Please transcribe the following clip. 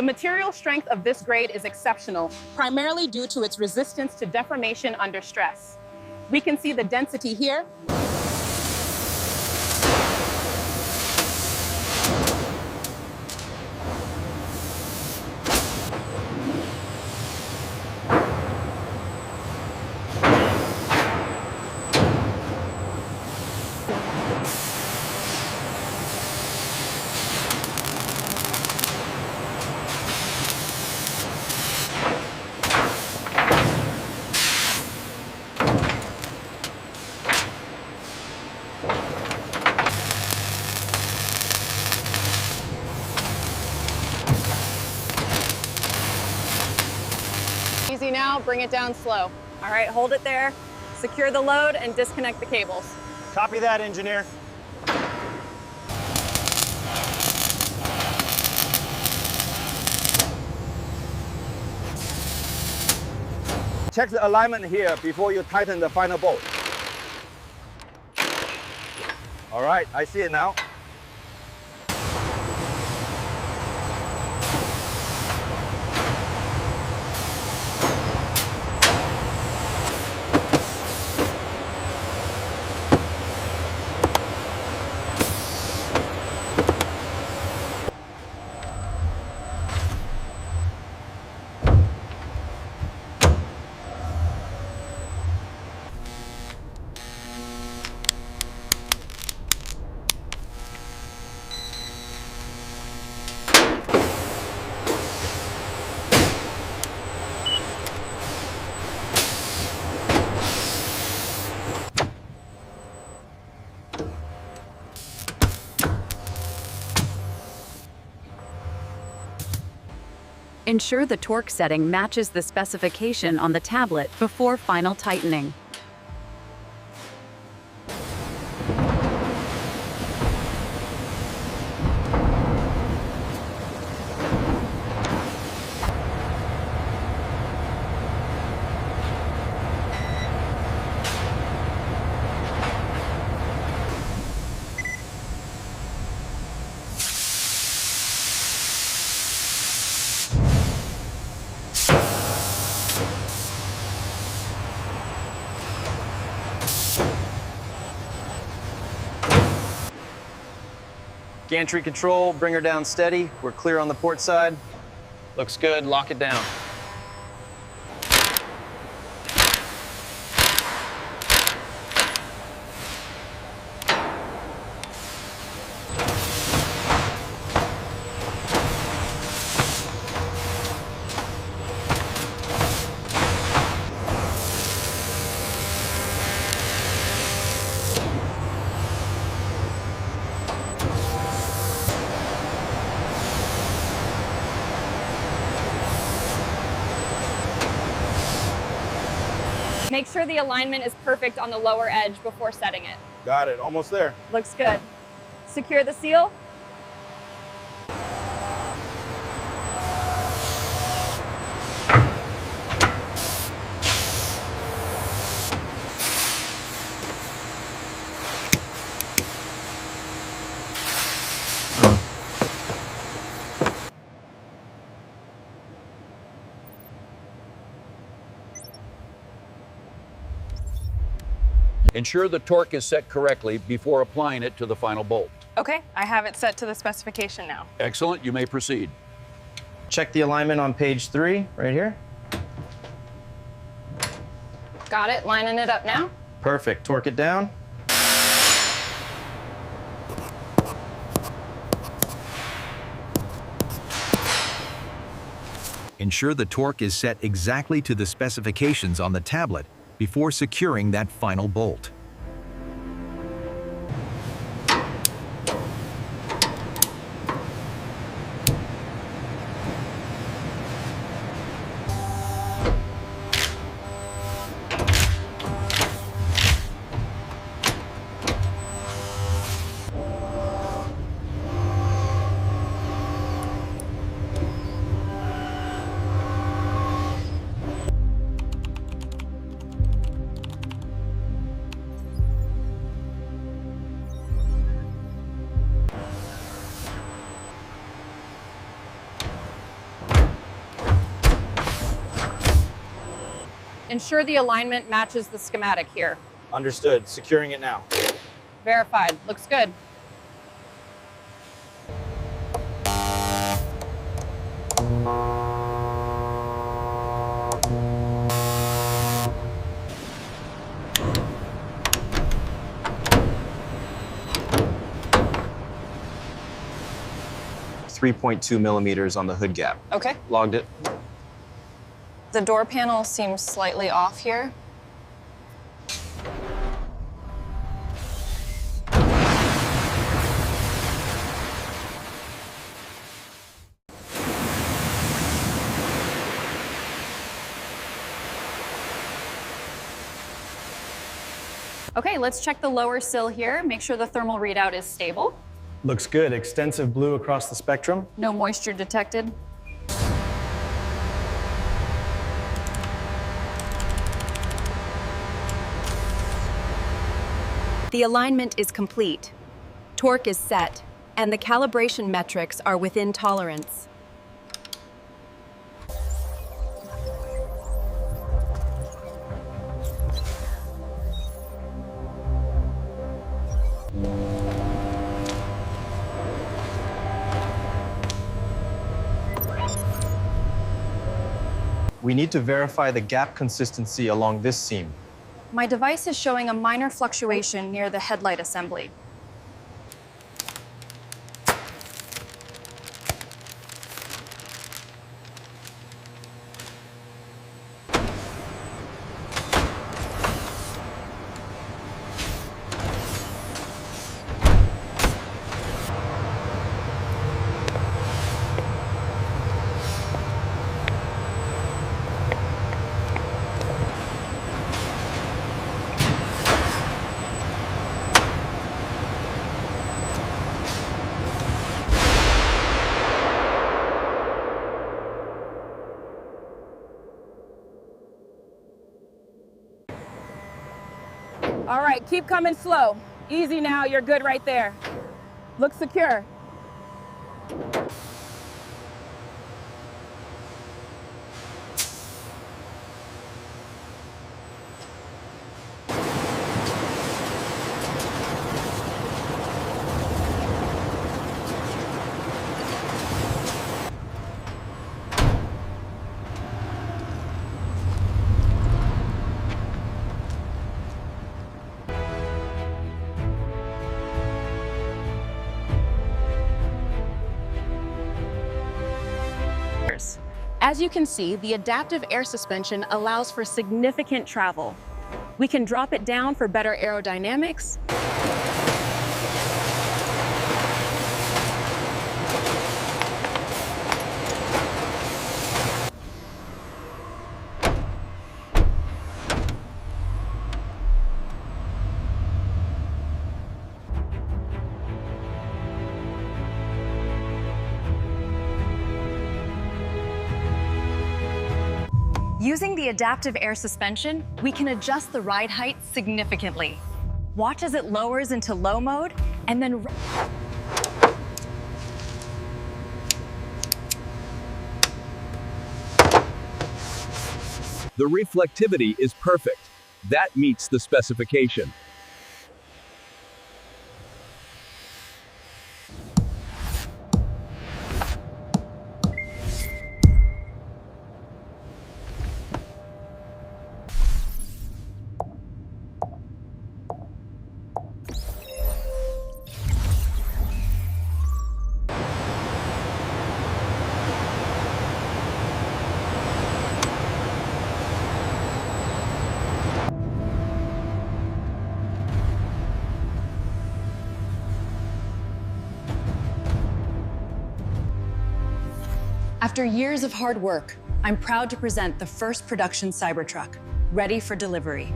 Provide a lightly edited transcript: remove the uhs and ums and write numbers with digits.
The material strength of this grade is exceptional, primarily due to its resistance to deformation under stress. We can see the density here. Easy now, bring it down slow. All right, hold it there. Secure the load and disconnect the cables. Copy that, engineer. Check the alignment here before you tighten the final bolt. All right, I see it now. Ensure the torque setting matches the specification on the tablet before final tightening. Gantry control, bring her down steady. We're clear on the port side. Looks good, lock it down. Make sure the alignment is perfect on the lower edge before setting it. Got it, almost there. Looks good. Secure the seal. Ensure the torque is set correctly before applying it to the final bolt. Okay, I have it set to the specification now. Excellent, you may proceed. Check the alignment on page 3, right here. Got it, lining it up now. Perfect, torque it down. Ensure the torque is set exactly to the specifications on the tablet before securing that final bolt. Ensure the alignment matches the schematic here. Understood. Securing it now. Verified. Looks good. .2 millimeters on the hood gap. Okay. Logged it. The door panel seems slightly off here. Okay, let's check the lower sill here. Make sure the thermal readout is stable. Looks good. Extensive blue across the spectrum. No moisture detected. The alignment is complete. Torque is set, and the calibration metrics are within tolerance. We need to verify the gap consistency along this seam. My device is showing a minor fluctuation near the headlight assembly. All right, keep coming slow. Easy now, you're good right there. Look secure. As you can see, the adaptive air suspension allows for significant travel. We can drop it down for better aerodynamics. Using the adaptive air suspension, we can adjust the ride height significantly. Watch as it lowers into low mode, and then The reflectivity is perfect. That meets the specification. After years of hard work, I'm proud to present the first production Cybertruck, ready for delivery.